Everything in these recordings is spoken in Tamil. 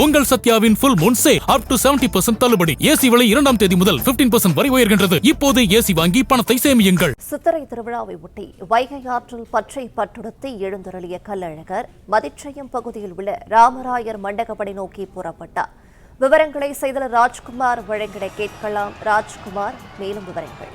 உங்கள் சத்யாவின் full moon sale up to 70% தள்ளுபடி. ஏசி விலை 2ஆம் தேதி முதல் 15% வரை உயர்கின்றது. இப்போது ஏசி வாங்கி பணத்தை சேமியுங்கள். சித்திரை திருவிழாவை ஒட்டி வைகை ஆற்றில் பச்சை பட்டுடுத்தி எழுந்தருளிய கள்ளழகர் மதிற்றையம் பகுதியில் உள்ள ராமராயர் மண்டகப்படி நோக்கி புறப்பட்டார். விவரங்களை செய்தியாளர் ராஜ்குமார் வழங்கிட கேட்கலாம். ராஜ்குமார், மேலும் விவரங்கள்.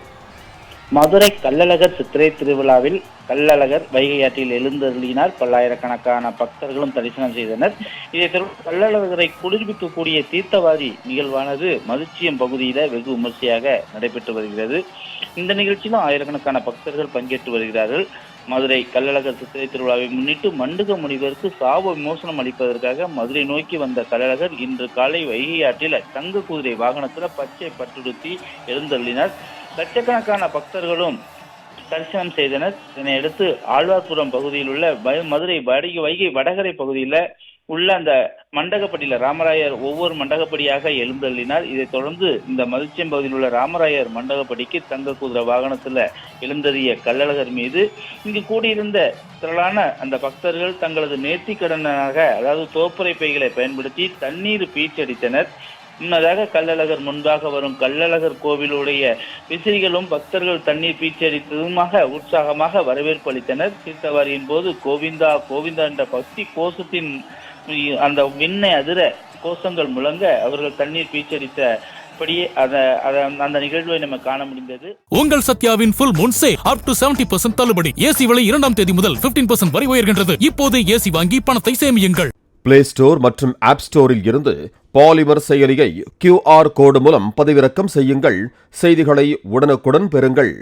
மதுரை கள்ளழகர் சித்திரை திருவிழாவில் கள்ளழகர் வைகை ஆற்றில் எழுந்தருளினார். பல்லாயிரக்கணக்கான பக்தர்களும் தரிசனம் செய்தனர். இதைத் தொடர்ந்து கள்ளழகரை குளிர்விக்கக்கூடிய தீர்த்தவாரி நிகழ்வானது மதிச்சியம் பகுதியில வெகு விமர்சையாக நடைபெற்று வருகிறது. இந்த நிகழ்ச்சியிலும் ஆயிரக்கணக்கான பக்தர்கள் பங்கேற்று வருகிறார்கள். மதுரை கள்ளழகர் சித்திரை திருவிழாவை முன்னிட்டு மண்டுக முனிவருக்கு சாப விமோசனம் அளிப்பதற்காக மதுரை நோக்கி வந்த கள்ளழகர் இன்று காலை வைகை ஆற்றில் தங்க குதிரை வாகனத்தில் பச்சை பட்டுடுத்தி எழுந்தருளினார். லட்சக்கணக்கான பக்தர்களும் தரிசனம் செய்தனர். இதனையடுத்து ஆழ்வார்புரம் பகுதியில் உள்ள மதுரை வைகை வடகரை பகுதியில் உள்ள அந்த மண்டகப்படியில ராமராயர் ஒவ்வொரு மண்டகப்படியாக எழுந்தள்ளினார். இதைத் தொடர்ந்து இந்த மதிச்சியம் பகுதியில் உள்ள ராமராயர் மண்டகப்படிக்கு தங்க குதிரை வாகனத்துல எழுந்தறிய கள்ளழகர் மீது இங்கு கூடியிருந்த திரளான அந்த பக்தர்கள் தங்களது நேர்த்திக்கடனாக, அதாவது தோப்புரை பைகளை பயன்படுத்தி தண்ணீர் பீச்சடித்தனர். முன்னதாக கள்ளழகர் முன்பாக வரும் கள்ளழகர் கோவிலுடைய விசிறிகளும் பக்தர்கள் தண்ணீர் பீச்சடித்ததுமாக உற்சாகமாக வரவேற்பு அளித்தனர். தீர்த்தவாரியின் போது கோவிந்தா கோவிந்தா என்ற பக்தி கோஷத்தின் அந்த விண்ணை அதிர கோஷங்கள் முழங்க அவர்கள் தண்ணீர் பீச்சடித்தபடியே அந்த நிகழ்வை நம்ம காண முடிந்தது. உங்கள் சத்யாவின் full moon sale up to 70% தள்ளுபடி. ஏசி விலை 2ஆம் தேதி முதல் 15% வரை உயர்கின்றது. இப்போது ஏசி வாங்கி பணத்தை சேமியுங்கள். பிளே ஸ்டோர் மற்றும் ஆப் ஸ்டோரில் இருந்து பாலிமர் செயலியை QR கோடு மூலம் பதிவிறக்கம் செய்யுங்கள். செய்திகளை உடனுக்குடன் பெறுங்கள்.